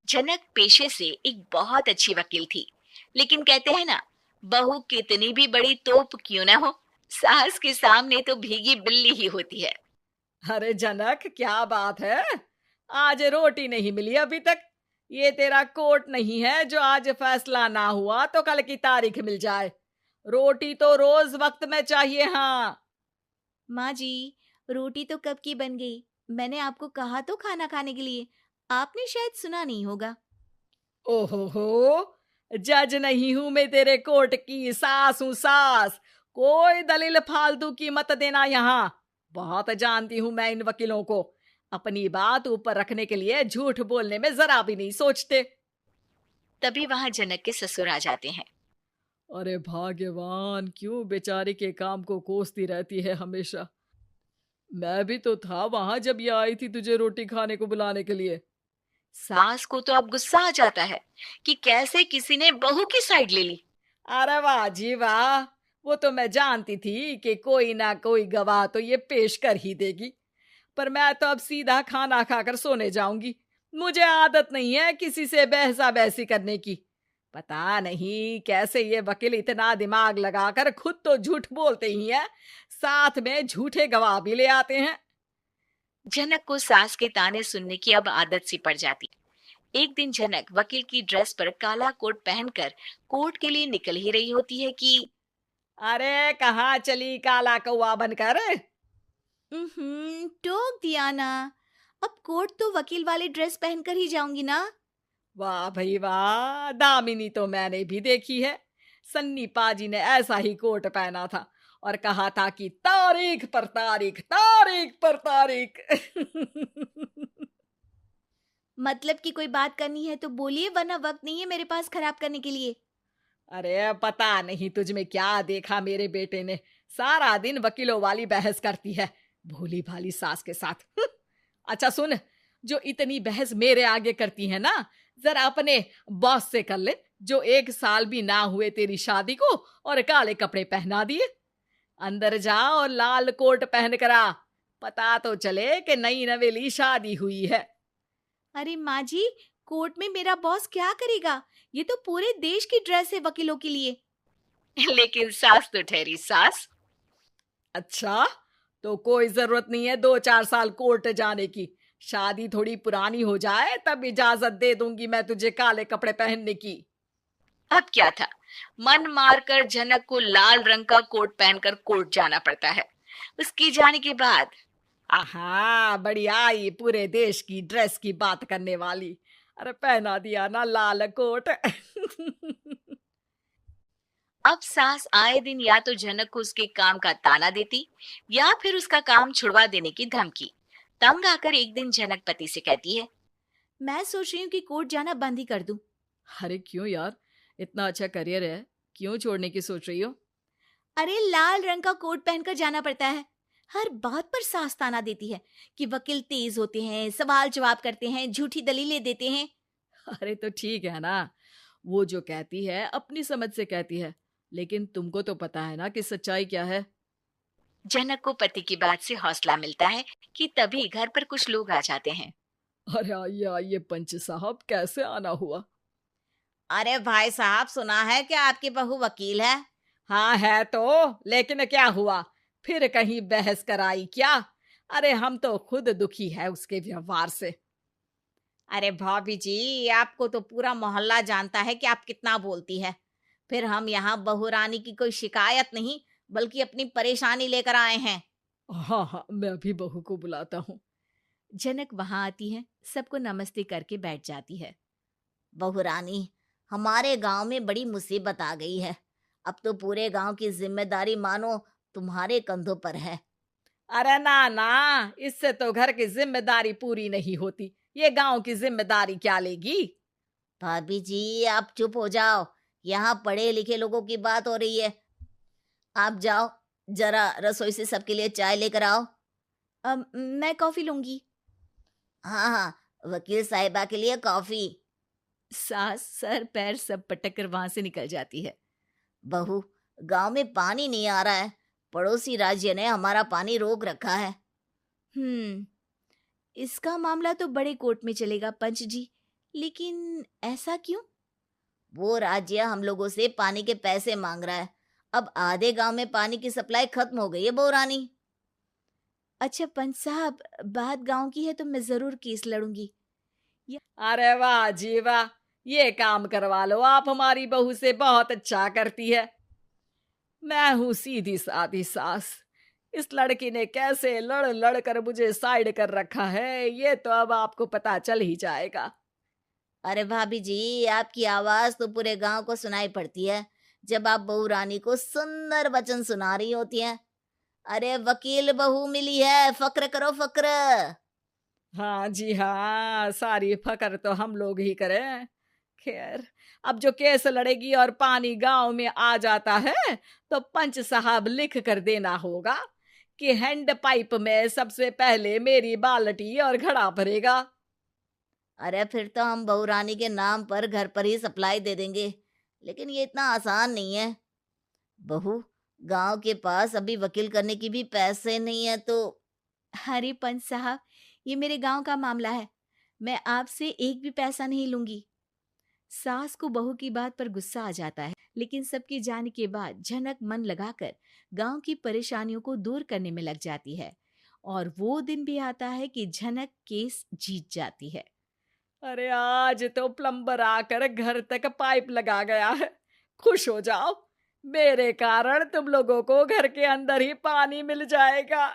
जनक पेशे से एक बहुत अच्छी वकील थी, लेकिन कहते हैं ना, बहू कितनी भी बड़ी तोप क्यों ना हो, सास के सामने तो भीगी बिल्ली ही होती है। अरे जनक, क्या बात है। आज रोटी नहीं मिली अभी तक। ये तेरा कोर्ट नहीं है जो आज फैसला ना हुआ तो कल की तारीख मिल जाए। रोटी तो रोज वक्त में चाहिए। हाँ। माँ जी, रोटी तो कब की बन गई। मैंने आपको कहा तो खाना खाने के लिए। आपने शायद सुना नहीं होगा। ओहो, जज नहीं हूं मैं तेरे कोर्ट की, सास हूं सास। कोई दलील फालतू की मत देना यहाँ। बहुत जानती हूं मैं इन वकीलों को। अपनी बात ऊपर रखने के लिए झूठ बोलने में जरा भी नहीं सोचते। तभी वहां जनक के ससुर आ जाते हैं। अरे भाग्यवान, क्यों बेचारे के काम को कोसती रहती है हमेशा। मैं भी तो था वहां जब ये आई थी तुझे रोटी खाने को बुलाने के लिए। सास को तो अब गुस्सा आ जाता है कि कैसे किसी ने बहू की साइड ले ली। अरे वाह जी वाह। वो तो मैं जानती थी कि कोई ना कोई गवाह तो ये पेश कर ही देगी। पर मैं तो अब सीधा खाना खाकर सोने जाऊंगी। मुझे आदत नहीं है किसी से बहसा बहसी करने की। पता नहीं कैसे ये वकील इतना दिमाग लगाकर खुद तो झूठ बोलते ही हैं, साथ में झूठे गवाह भी ले आते हैं। जनक को सास के ताने सुनने की अब आदत सी पड़ जाती। एक दिन जनक वकील की ड्रेस पर काला कोट पहनकर कोर्ट के लिए निकल ही रही होती है कि अरे कहाँ चली काला कौवा बनकर। टोक दिया ना। अब कोट तो वकील वाली ड्रेस पहनकर ही जाऊंगी ना। वाह भाई वाह, दामिनी तो मैंने भी देखी है। सन्नी पाजी ने ऐसा ही कोट पहना था और कहा था कि तारीख पर तारीख, तारीख पर तारीख। मतलब कि कोई बात करनी है तो बोलिए, वरना वक्त नहीं है मेरे पास खराब करने के लिए। अरे पता नहीं तुझ में क्या देखा मेरे बेटे ने। सारा दिन वकीलों वाली बहस करती है, भोली भाली सास के साथ। अच्छा सुन, जो इतनी बहस मेरे आगे करती है ना, जरा अपने बॉस से कर ले, जो 1 साल भी ना हुए तेरी शादी को और काले कपड़े पहना दिए। अंदर जा और लाल कोट पहन कर आ। पता तो चले कि नई नवेली शादी हुई है। अरे माँ जी, कोर्ट में मेरा बॉस क्या करेगा। ये तो पूरे देश की ड्रेस है वकीलों के लिए। लेकिन सास तो ठहरी सास। अच्छा, तो कोई जरूरत नहीं है 2-4 साल कोर्ट जाने की। शादी थोड़ी पुरानी हो जाए तब इजाजत दे दूंगी मैं तुझे काले कपड़े पहनने की। अब क्या था, मन मारकर जनक को लाल रंग का कोट पहनकर कोर्ट जाना पड़ता है। उसकी जाने के बाद आहा, बढ़िया आई पूरे देश की ड्रेस की बात करने वाली। अरे पहना दिया ना लाल कोट। अब सास आए दिन या तो जनक को उसके काम का ताना देती या फिर उसका काम छुड़वा देने की धमकी। तंग आकर एक दिन जनक पति से कहती है, मैं सोच रही हूँ कि कोर्ट जाना बंद ही कर दूं। अरे क्यों यार, इतना अच्छा करियर है, क्यों छोड़ने की सोच रही हो? अरे लाल रंग का कोट पहनकर जाना पड़ता है। हर बात पर सास ताना देती है कि वकील तेज होते हैं, सवाल जवाब करते हैं, झूठी दलीलें देते हैं। अरे तो ठीक है ना, वो जो कहती है अपनी समझ से कहती है, लेकिन तुमको तो पता है ना कि सच्चाई क्या है। जनक को पति की बात से हौसला मिलता है कि तभी घर पर कुछ लोग आ जाते हैं। अरे आइए पंच साहब, कैसे आना हुआ? अरे भाई साहब, सुना है कि आपकी बहू वकील है। हाँ है तो, लेकिन क्या हुआ, फिर कहीं बहस कराई क्या? अरे हम तो खुद दुखी है उसके व्यवहार से। अरे भाभी जी, आपको तो पूरा मोहल्ला जानता है कि आप कितना बोलती है। फिर हम यहाँ बहू रानी की कोई शिकायत नहीं, बल्कि अपनी परेशानी लेकर आए हैं। हाँ हाँ, मैं भी बहू को बुलाता हूँ। जनक वहां आती है, सबको नमस्ते करके बैठ जाती है। बहू रानी, हमारे गांव में बड़ी मुसीबत आ गई है। अब तो पूरे गांव की जिम्मेदारी मानो तुम्हारे कंधों पर है। अरे ना ना, इससे तो घर की जिम्मेदारी पूरी नहीं होती। ये गांव की जिम्मेदारी क्या लेगी? भाभी जी, आप चुप हो जाओ। यहाँ पढ़े लिखे लोगों की बात हो रही है। आप जाओ, जरा रसोई से सबके लिए चाय लेकर आओ। मैं कॉफी लूंगी। हाँ हाँ, वकील साहिबा के लिए कॉफी। सास सर पैर सब पटक कर वहां से निकल जाती है। बहू, गांव में पानी नहीं आ रहा है। पड़ोसी राज्य ने हमारा पानी रोक रखा है। इसका मामला तो बड़े कोर्ट में चलेगा पंच जी। लेकिन ऐसा क्यों? वो राज्य हम लोगों से पानी के पैसे मांग रहा है। अब आधे गांव में पानी की सप्लाई खत्म हो गई है बहू रानी। अच्छा पंच साहब, बात गांव की है तो मैं जरूर केस लड़ूंगी। अरे वाह जी वाह, ये काम करवा लो आप हमारी बहू से, बहुत अच्छा करती है। मैं हूं सीधी सादी सास। इस लड़की ने कैसे लड़ लड़ कर मुझे साइड कर रखा है, ये तो अब आपको पता चल ही जाएगा। अरे भाभी जी, आपकी आवाज तो पूरे गांव को सुनाई पड़ती है जब आप बहू रानी को सुंदर वचन सुना रही होती हैं। अरे वकील बहू मिली है, फक्र करो फक्र। हाँ जी हाँ, सारी फकर तो हम लोग ही करें। खैर, अब जो केस लड़ेगी और पानी गांव में आ जाता है तो पंच साहब लिख कर देना होगा कि हैंड पाइप में सबसे पहले मेरी बाल्टी और घड़ा भरेगा। अरे फिर तो हम बहू रानी के नाम पर घर पर ही सप्लाई दे देंगे, लेकिन ये इतना आसान नहीं है। बहू, गांव के पास अभी वकील करने की भी पैसे नहीं है तो। अरे पंच साहब, ये मेरे गांव का मामला है, मैं आपसे एक भी पैसा नहीं लूंगी। सास को बहू की बात पर गुस्सा आ जाता है, लेकिन सबके जाने के बाद झनक मन लगाकर गांव की परेशानियों को दूर करने में लग जाती है। और वो दिन भी आता है कि झनक केस जीत जाती है। अरे आज तो प्लम्बर आकर घर तक पाइप लगा गया है। खुश हो जाओ, मेरे कारण तुम लोगों को घर के अंदर ही पानी मिल जाएगा।